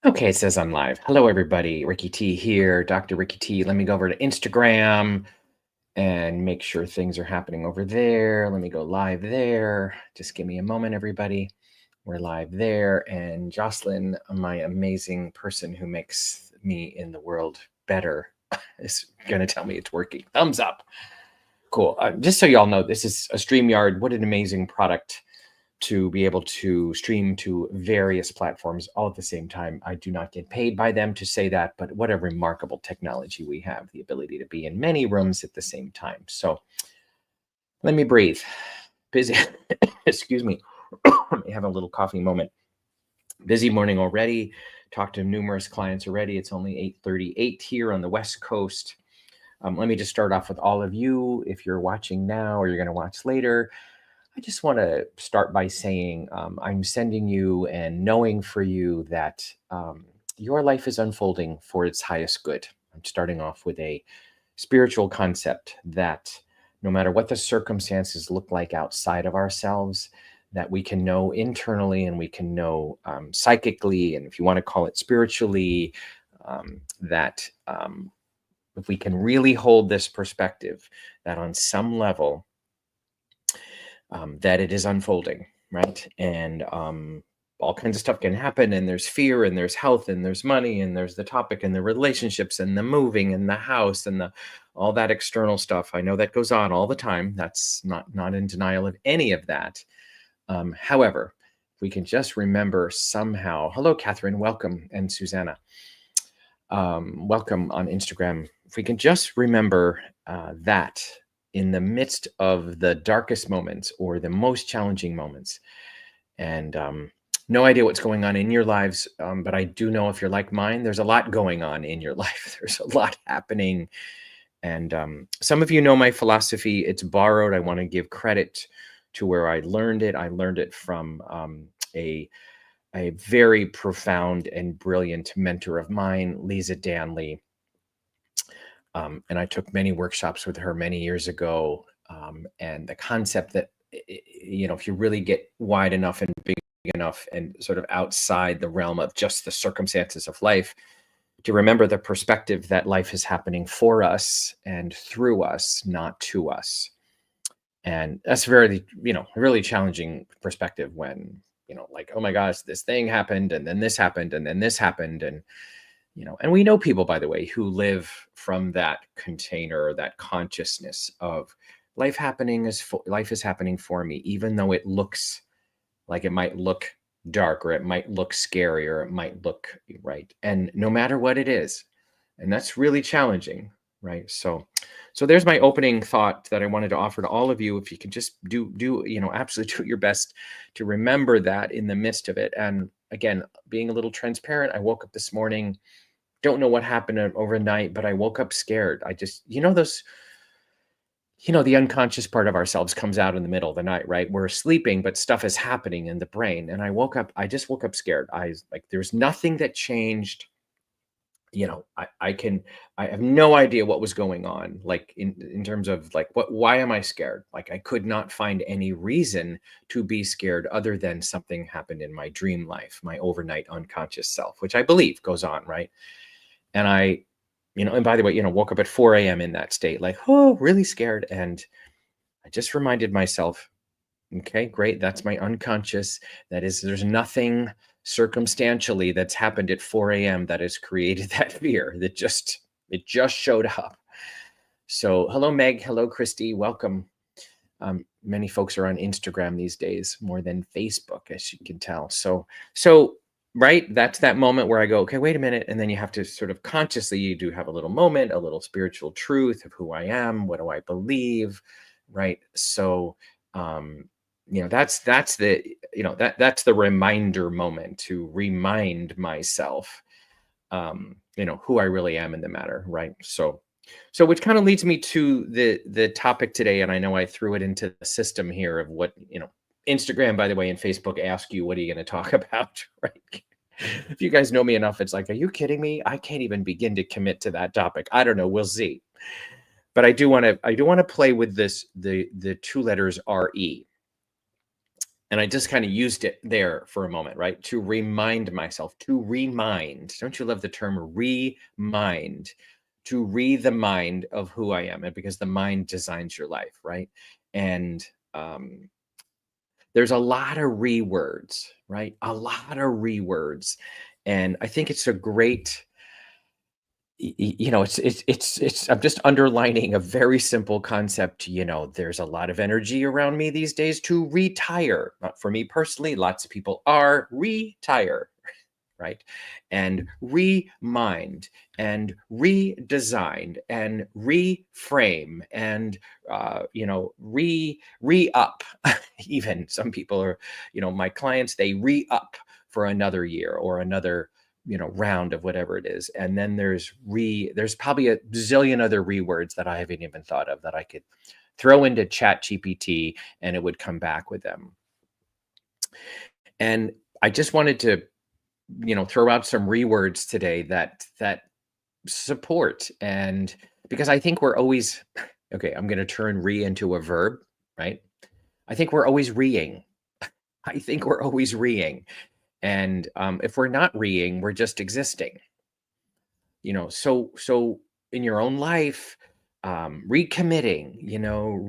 Okay, it says I'm live. Hello, everybody. Ricky T here, Dr. Ricky T. Let me go over to Instagram and make sure things are happening over there. Let me go live there. Just give me a moment, everybody. We're live there. And Jocelyn, my amazing person who makes me in the world better, is going to tell me it's working. Thumbs up. Cool. Just so y'all know, this is a StreamYard. What an amazing product to be able to stream to various platforms all at the same time. I do not get paid by them to say that, but what a remarkable technology we have, the ability to be in many rooms at the same time. So let me breathe. Busy, excuse me. Let me have a little coffee moment. Busy morning already. Talked to numerous clients already. It's only 8:38 here on the West Coast. Let me just start off with all of you. If you're watching now or you're going to watch later, I just want to start by saying I'm sending you and knowing for you that your life is unfolding for its highest good. I'm starting off with a spiritual concept that no matter what the circumstances look like outside of ourselves, that we can know internally and we can know psychically, and if you want to call it spiritually, that if we can really hold this perspective, that on some level, that it is unfolding, right? And all kinds of stuff can happen, and there's fear, and there's health, and there's money, and there's the topic, and the relationships, and the moving, and the house, and the all that external stuff. I know that goes on all the time. That's not in denial of any of that. However, if we can just remember somehow. Hello, Catherine. Welcome, and Susanna. Welcome on Instagram. If we can just remember that in the midst of the darkest moments or the most challenging moments, and no idea what's going on in your lives, but I do know if you're like mine, there's a lot going on in your life. There's a lot happening. And some of you know my philosophy. It's borrowed. I want to give credit to where I learned it. I learned it from a very profound and brilliant mentor of mine, Lisa Danley. And I took many workshops with her many years ago. And the concept that, if you really get wide enough and big enough and sort of outside the realm of just the circumstances of life, to remember the perspective that life is happening for us and through us, not to us. And that's very, really challenging perspective when, like, oh my gosh, this thing happened, and then this happened, and then this happened. And and we know people, by the way, who live from that container, that consciousness of life life is happening for me, even though it looks like it might look dark, or it might look scary, or it might look right. And no matter what it is, and that's really challenging, right? So there's my opening thought that I wanted to offer to all of you. If you can just do absolutely do your best to remember that in the midst of it. And again, being a little transparent, I woke up this morning, don't know what happened overnight, but I woke up scared. I just, the unconscious part of ourselves comes out in the middle of the night, right? We're sleeping, but stuff is happening in the brain. And I just woke up scared. There's nothing that changed. I have no idea what was going on, like in terms of like, why am I scared? Like, I could not find any reason to be scared other than something happened in my dream life, my overnight unconscious self, which I believe goes on, right? And and by the way, woke up at 4 a.m. in that state, like, oh, really scared. And I just reminded myself, okay, great. That's my unconscious. There's nothing circumstantially that's happened at 4 a.m. that has created that fear. It just showed up. So hello, Meg. Hello, Christy. Welcome. Many folks are on Instagram these days more than Facebook, as you can tell. So right, that's that moment where I go, okay, wait a minute. And then you have to sort of consciously, you do have a little moment, a little spiritual truth of who I am, what do I believe, right? So that's that's the reminder moment to remind myself who I really am in the matter, right? So which kind of leads me to the topic today. And I know I threw it into the system here of what Instagram, by the way, and Facebook ask you, what are you going to talk about, right? If you guys know me enough, it's like, are you kidding me? I can't even begin to commit to that topic. I don't know, we'll see. But I do want to play with this, the two letters RE. And I just kind of used it there for a moment, right? To remind myself, to remind. Don't you love the term remind? To re the mind of who I am, and because the mind designs your life, right? And um, there's a lot of re words, right? A lot of re words, and I think it's a great it's I'm just underlining a very simple concept. There's a lot of energy around me these days to retire. Not for me personally, lots of people are retire, right? And remind and redesigned and reframe and re-up. Even some people are, my clients, they re-up for another year or another round of whatever it is. And then there's probably a zillion other rewords that I haven't even thought of that I could throw into Chat GPT and it would come back with them. And I just wanted to throw out some rewords today that support. And because I think we're always okay, I'm going to turn re into a verb, right? I think we're always reing. I think we're always reing. And if we're not reing, we're just existing. So in your own life, recommitting,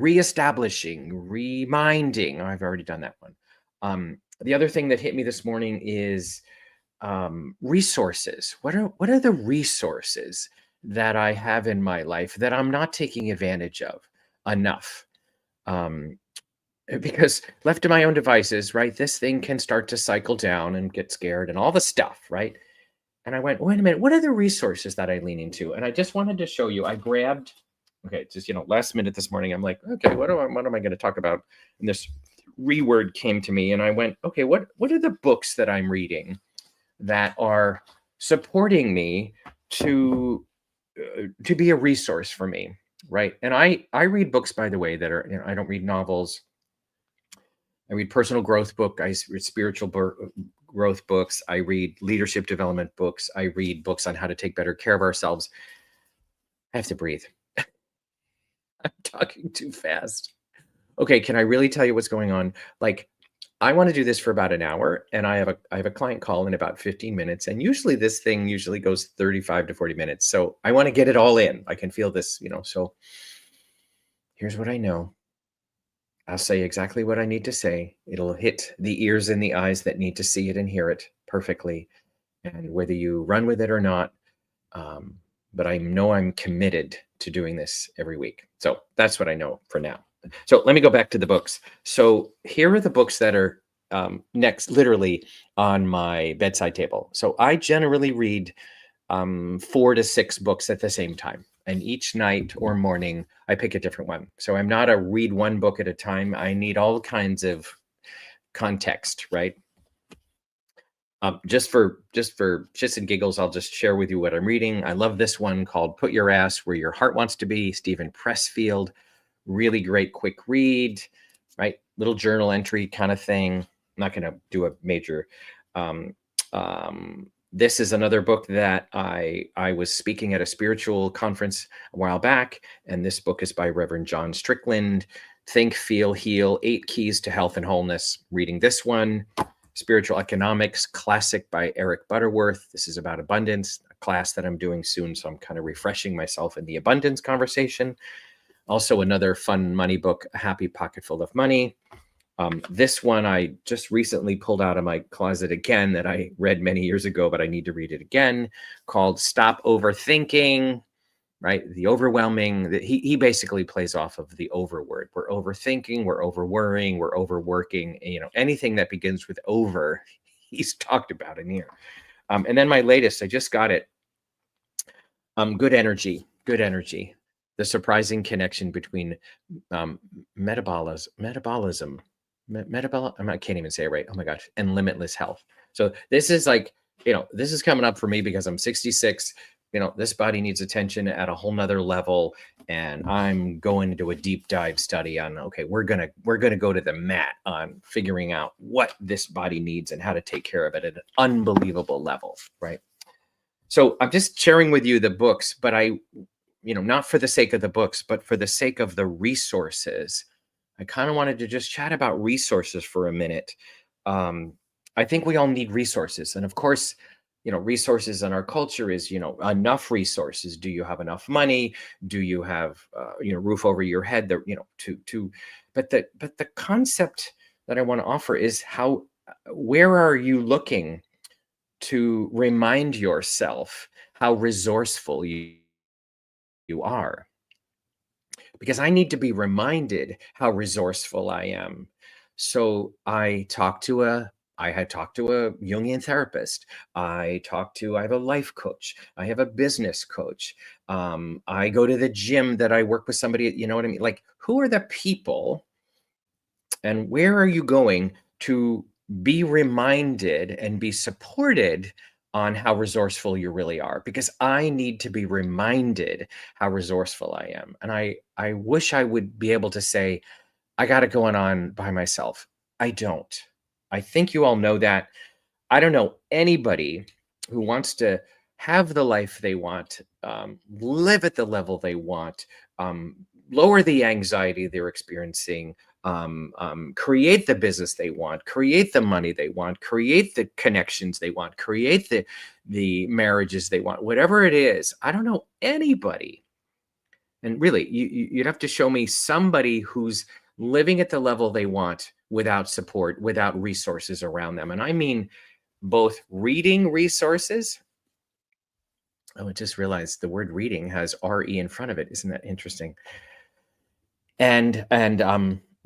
reestablishing, reminding. I've already done that one. The other thing that hit me this morning is resources. What are the resources that I have in my life that I'm not taking advantage of enough? Because left to my own devices, right, this thing can start to cycle down and get scared and all the stuff, right? And I went, wait a minute, what are the resources that I lean into? And I just wanted to show you. I grabbed, okay, just last minute this morning, I'm like, okay, what am I going to talk about? And this reword came to me, and I went, okay, what are the books that I'm reading that are supporting me to be a resource for me, right? And I read books, by the way, that are I don't read novels. I read personal growth book. I read spiritual growth books. I read leadership development books. I read books on how to take better care of ourselves. I have to breathe. I'm talking too fast. Okay, can I really tell you what's going on? Like, I want to do this for about an hour, and I have a client call in about 15 minutes, and usually this thing usually goes 35 to 40 minutes. So I want to get it all in. I can feel this, so here's what I know. I'll say exactly what I need to say. It'll hit the ears and the eyes that need to see it and hear it perfectly. And whether you run with it or not, but I know I'm committed to doing this every week. So that's what I know for now. So let me go back to the books. So here are the books that are next, literally on my bedside table. So I generally read 4 to 6 books at the same time. And each night or morning, I pick a different one. So I'm not a read one book at a time. I need all kinds of context, right? Just for shits and giggles, I'll just share with you what I'm reading. I love this one called Put Your Ass Where Your Heart Wants to Be, Stephen Pressfield. Really great, quick read, right? Little journal entry kind of thing. I'm not going to do a major. This is another book that I was speaking at a spiritual conference a while back, and this book is by Reverend John Strickland. Think, Feel, Heal: 8 Keys to Health and Wholeness. Reading this one. Spiritual Economics Classic by Eric Butterworth. This is about abundance, a class that I'm doing soon, so I'm kind of refreshing myself in the abundance conversation. Also, another fun money book, A Happy Pocket Full of Money. This one I just recently pulled out of my closet again that I read many years ago, but I need to read it again, called Stop Overthinking, right? The overwhelming, he basically plays off of the overword. We're overthinking, we're overworrying, we're overworking, anything that begins with over, he's talked about in here. And then my latest, I just got it. Good Energy. The surprising connection between metabolism, I can't even say it right. Oh my gosh. And limitless health. So this is like, this is coming up for me because I'm 66. This body needs attention at a whole nother level. And I'm going into a deep dive study on, okay, we're going to go to the mat on figuring out what this body needs and how to take care of it at an unbelievable level. Right. So I'm just sharing with you the books, but not for the sake of the books, but for the sake of the resources I kind of wanted to just chat about resources for a minute. Um, I think we all need resources. And of course, resources in our culture is, enough resources. Do you have enough money? Do you have, roof over your head? But the concept that I want to offer is where are you looking to remind yourself how resourceful you are? Because I need to be reminded how resourceful I am. So I had talked to a Jungian therapist. I have a life coach. I have a business coach. I go to the gym that I work with somebody, you know what I mean? Like, who are the people and where are you going to be reminded and be supported on how resourceful you really are? Because I need to be reminded how resourceful I am. And I wish I would be able to say, I got it going on by myself. I don't. I think you all know that. I don't know anybody who wants to have the life they want, live at the level they want, um, lower the anxiety they're experiencing, create the business they want, create the money they want, create the connections they want, create the marriages they want, whatever it is. I don't know anybody. And really, you'd have to show me somebody who's living at the level they want without support, without resources around them. And I mean both reading resources. Oh, I just realized the word reading has RE in front of it. Isn't that interesting? And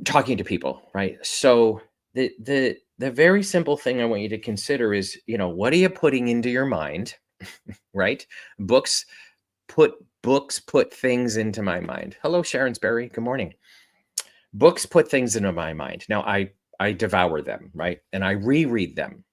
talking to people, right? So the very simple thing I want you to consider is, what are you putting into your mind, right? Books put things into my mind. Hello, Sharon Sperry. Good morning. Books put things into my mind. Now I devour them, right? And I reread them.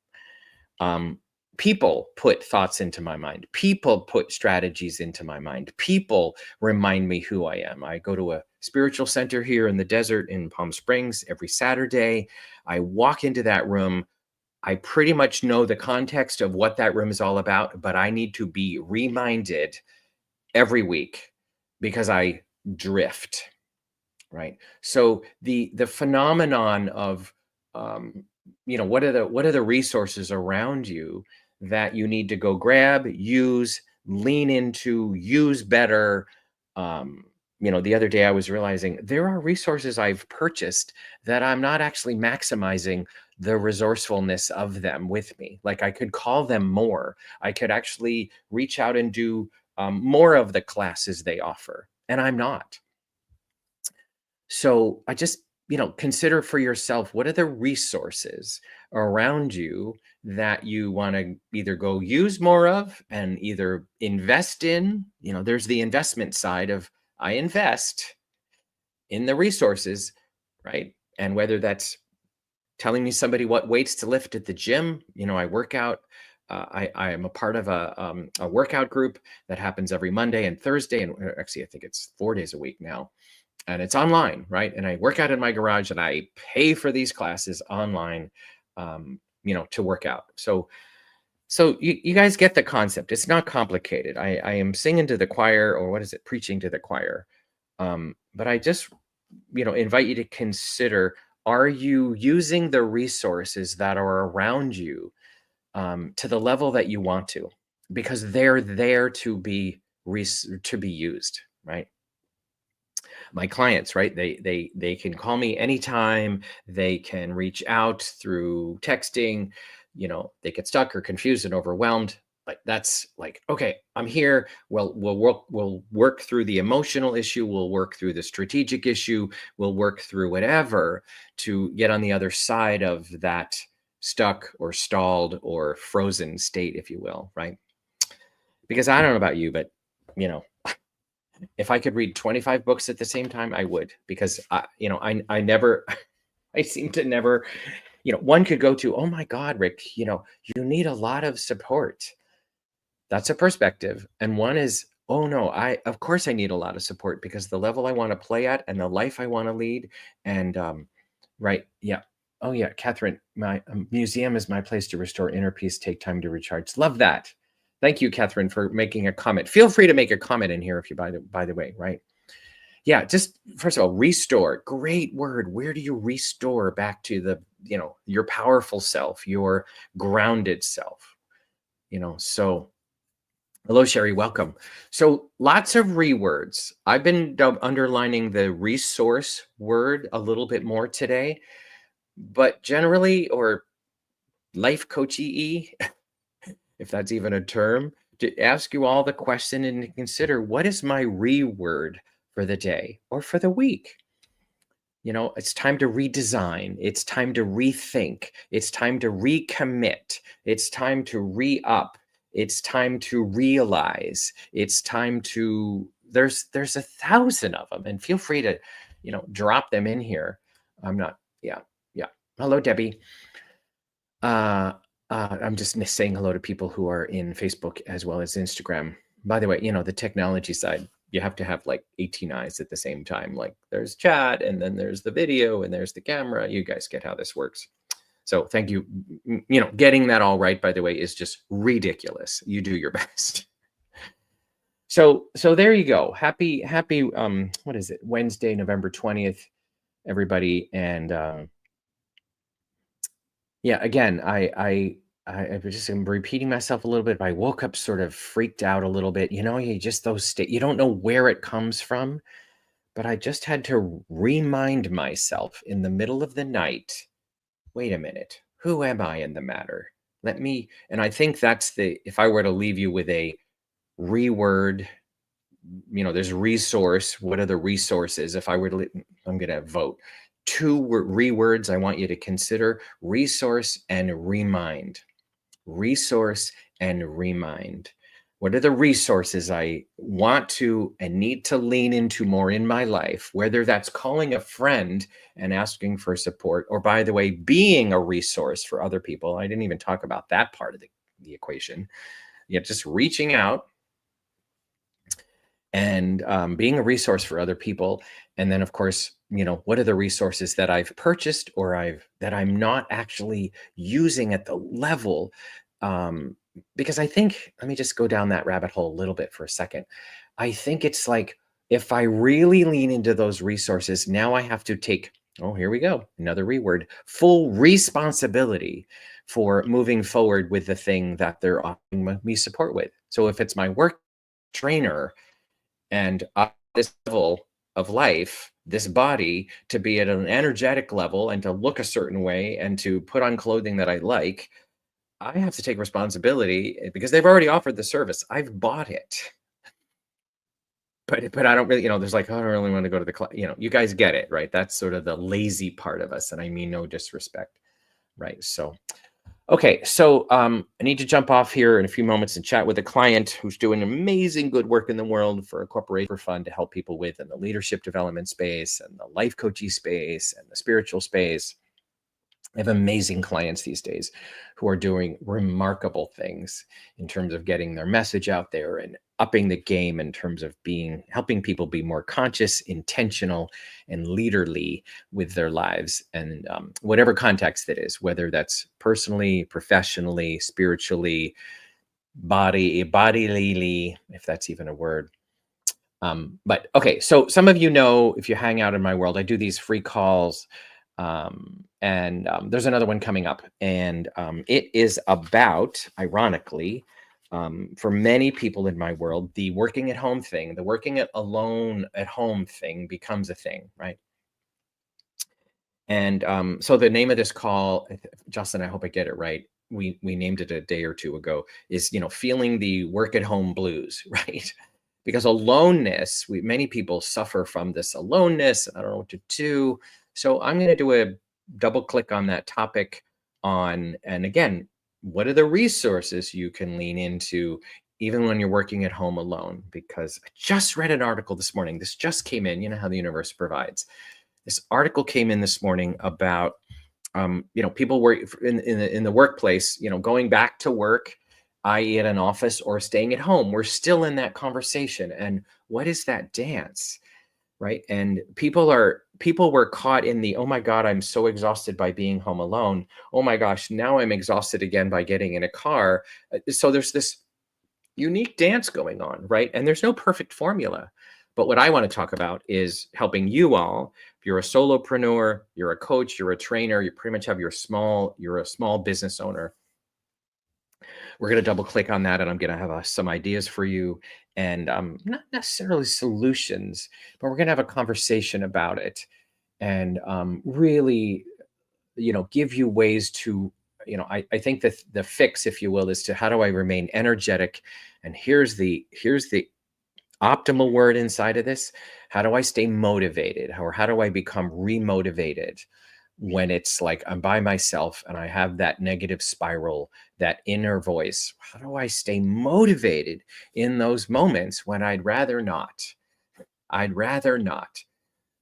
People put thoughts into my mind. People put strategies into my mind. People remind me who I am. I go to a spiritual center here in the desert in Palm Springs every Saturday. I walk into that room. I pretty much know the context of what that room is all about, but I need to be reminded every week because I drift, right? So the phenomenon of what are the resources around you that you need to go grab, use, lean into, use better. The other day I was realizing there are resources I've purchased that I'm not actually maximizing the resourcefulness of them with me. Like, I could call them more. I could actually reach out and do more of the classes they offer, and I'm not. So I just, consider for yourself, what are the resources around you that you want to either go use more of and either invest in. There's the investment side of, I invest in the resources, right? And whether that's telling me somebody what weights to lift at the gym, I work out. I am a part of a workout group that happens every Monday and Thursday, and actually I think it's 4 days a week now, and it's online, right? And I work out in my garage, and I pay for these classes online, to work out. So you guys get the concept. It's not complicated. I am singing to the choir, or what is it? Preaching to the choir. But I just, invite you to consider, are you using the resources that are around you to the level that you want to? Because they're there to be used, right? My clients, right? They can call me anytime. They can reach out through texting. They get stuck or confused and overwhelmed. Like, that's like, okay, I'm here. Well, we'll work through the emotional issue. We'll work through the strategic issue. We'll work through whatever to get on the other side of that stuck or stalled or frozen state, if you will, right? Because I don't know about you, but if I could read 25 books at the same time, I would, because I never, I seem to never, one could go to, oh my God, Rick, you need a lot of support. That's a perspective. And one is, oh no, of course I need a lot of support, because the level I want to play at and the life I want to lead. And right. Yeah. Oh yeah. Catherine, my museum is my place to restore inner peace, take time to recharge. Love that. Thank you, Catherine, for making a comment. Feel free to make a comment in here if you, by the way, right? Yeah, just first of all, restore. Great word. Where do you restore back to the, your powerful self, your grounded self? So hello, Sherry. Welcome. So lots of rewords. I've been underlining the resource word a little bit more today, but generally, or life coachy, if that's even a term, to ask you all the question and to consider what is my reword for the day or for the week? It's time to redesign. It's time to rethink. It's time to recommit. It's time to re up. It's time to realize. It's time to, there's 1,000 of them, and feel free to, drop them in here. I'm not, yeah, yeah. Hello, Debbie. I'm just saying hello to people who are in Facebook as well as Instagram. By the way, the technology side, you have to have like 18 eyes at the same time. Like there's chat, and then there's the video, and there's the camera. You guys get how this works. So thank you. Getting that all right, by the way, is just ridiculous. You do your best. So there you go. Happy, what is it? Wednesday, November 20th, everybody. And yeah, again, I just am repeating myself a little bit. But I woke up sort of freaked out a little bit. You just those state. You don't know where it comes from, but I just had to remind myself in the middle of the night. Wait a minute. Who am I in the matter? And I think that's if I were to leave you with a reword, there's resource. What are the resources? If I were to, I'm going to vote. Two rewords I want you to consider: resource and remind. Resource and remind. What are the resources I want to and need to lean into more in my life, whether that's calling a friend and asking for support, or, by the way, being a resource for other people. I didn't even talk about that part of the equation. Just reaching out and being a resource for other people. And then, of course, what are the resources that I've purchased or that I'm not actually using at the level? Because I think, let me just go down that rabbit hole a little bit for a second. I think it's like, if I really lean into those resources, now I have to take, oh, here we go, another reword, full responsibility for moving forward with the thing that they're offering me support with. So if it's my work trainer, and this level of life, this body, to be at an energetic level and to look a certain way and to put on clothing that I like, I have to take responsibility because they've already offered the service. I've bought it. But I don't really, there's like, oh, I don't really want to go to the class. You guys get it, right? That's sort of the lazy part of us. And I mean no disrespect, right? So okay, so I need to jump off here in a few moments and chat with a client who's doing amazing good work in the world for a corporation for fun to help people with in the leadership development space and the life coaching space and the spiritual space. I have amazing clients these days who are doing remarkable things in terms of getting their message out there and upping the game in terms of helping people be more conscious, intentional, and leaderly with their lives, and whatever context it is, whether that's personally, professionally, spiritually, bodily, if that's even a word. But okay, so some of if you hang out in my world, I do these free calls. And there's another one coming up, and it is about, ironically, for many people in my world, the working at home thing, the working alone at home thing becomes a thing, right? And so the name of this call, Justin, I hope I get it right. We named it a day or two ago, is feeling the work at home blues, right? Because aloneness, many people suffer from this aloneness. I don't know what to do. So I'm going to do a double click on that topic and again, what are the resources you can lean into even when you're working at home alone? Because I just read an article this morning. This just came in. You know how the universe provides. This article came in this morning about, people work in the workplace, going back to work, i.e. at an office, or staying at home. We're still in that conversation. And what is that dance? Right. And people were caught in the, oh my God, I'm so exhausted by being home alone. Oh my gosh, now I'm exhausted again by getting in a car. So there's this unique dance going on, right? And there's no perfect formula, But what I want to talk about is helping you all. If you're a solopreneur, you're a coach, you're a trainer, you pretty much have you're a small business owner. We're going to double click on that, and I'm going to have some ideas for you, and not necessarily solutions, but we're going to have a conversation about it, and really, give you ways to, I think that the fix, if you will, is to how do I remain energetic, and here's the optimal word inside of this. How do I stay motivated, or how do I become remotivated when it's like I'm by myself and I have that negative spiral, that inner voice? How do I stay motivated in those moments when I'd rather not? I'd rather not,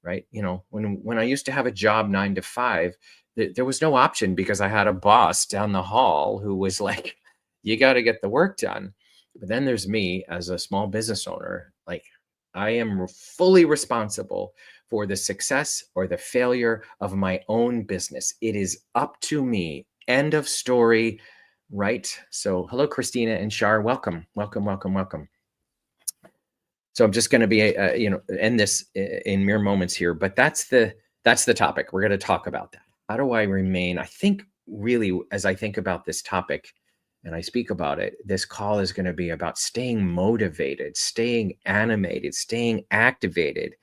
right? When I used to have a job 9 to 5, there was no option because I had a boss down the hall who was like, you got to get the work done. But then there's me as a small business owner. Like, I am fully responsible for the success or the failure of my own business. It is up to me. End of story. Right. So hello, Christina and Shar. Welcome, welcome, welcome, welcome. So I'm just going to be, end this in mere moments here, but that's the topic. We're going to talk about that. How do I remain? I think really, as I think about this topic and I speak about it, this call is going to be about staying motivated, staying animated, staying activated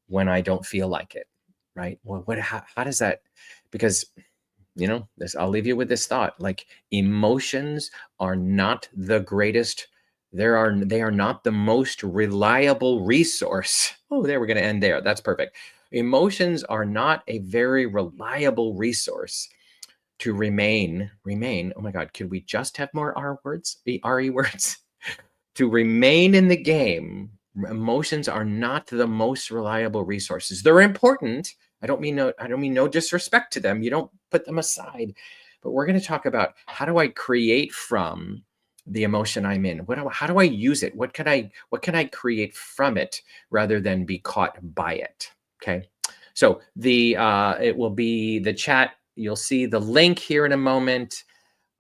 when I don't feel like it. Right. Well, how does that, because I'll leave you with this thought, like emotions are not the greatest. They are not the most reliable resource. Oh, there, we're going to end there. That's perfect. Emotions are not a very reliable resource to remain. Oh my God, could we just have more R words, RE words? To remain in the game, emotions are not the most reliable resources. They're important. I don't mean no disrespect to them. You don't put them aside. But we're going to talk about how do I create from the emotion I'm in? How do I use it? What can I create from it rather than be caught by it? Okay. So it will be the chat. You'll see the link here in a moment.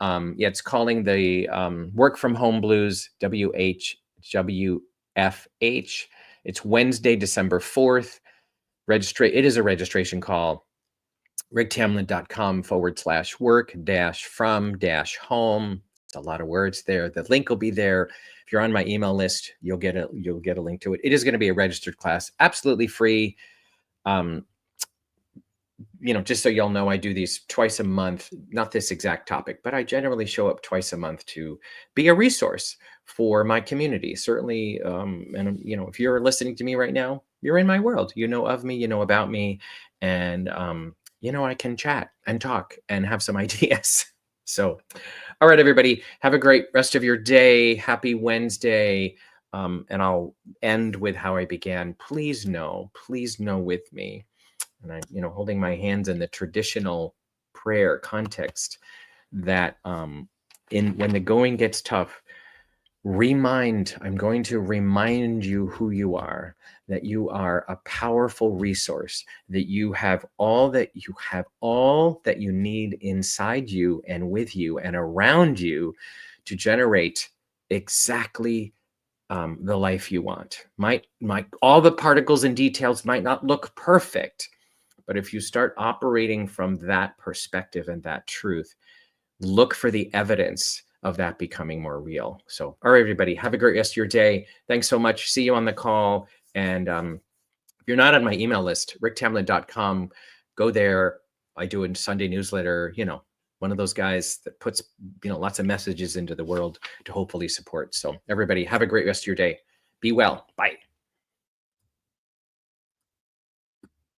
It's calling the Work From Home Blues, WHWFH. It's Wednesday, December 4th. It is a registration call. ricktamlin.com/work-from-home. It's a lot of words there. The link will be there. If you're on my email list, you'll get a link to it. It is going to be a registered class, absolutely free. Just so y'all know, I do these twice a month, not this exact topic, but I generally show up twice a month to be a resource for my community. Certainly, and if you're listening to me right now, you're in my world. You know of me, you know about me, and I can chat and talk and have some ideas. So, all right, everybody, have a great rest of your day. Happy Wednesday. And I'll end with how I began. Please know with me. And I'm, holding my hands in the traditional prayer context that when the going gets tough, I'm going to remind you who you are, that you are a powerful resource, that you have all that you need inside you and with you and around you to generate exactly the life you want. All the particles and details might not look perfect, but if you start operating from that perspective and that truth, look for the evidence of that becoming more real. So, all right, everybody, have a great rest of your day. Thanks so much. See you on the call. And if you're not on my email list, ricktamlin.com, go there. I do a Sunday newsletter, one of those guys that puts, lots of messages into the world to hopefully support. So everybody, have a great rest of your day. Be well. Bye.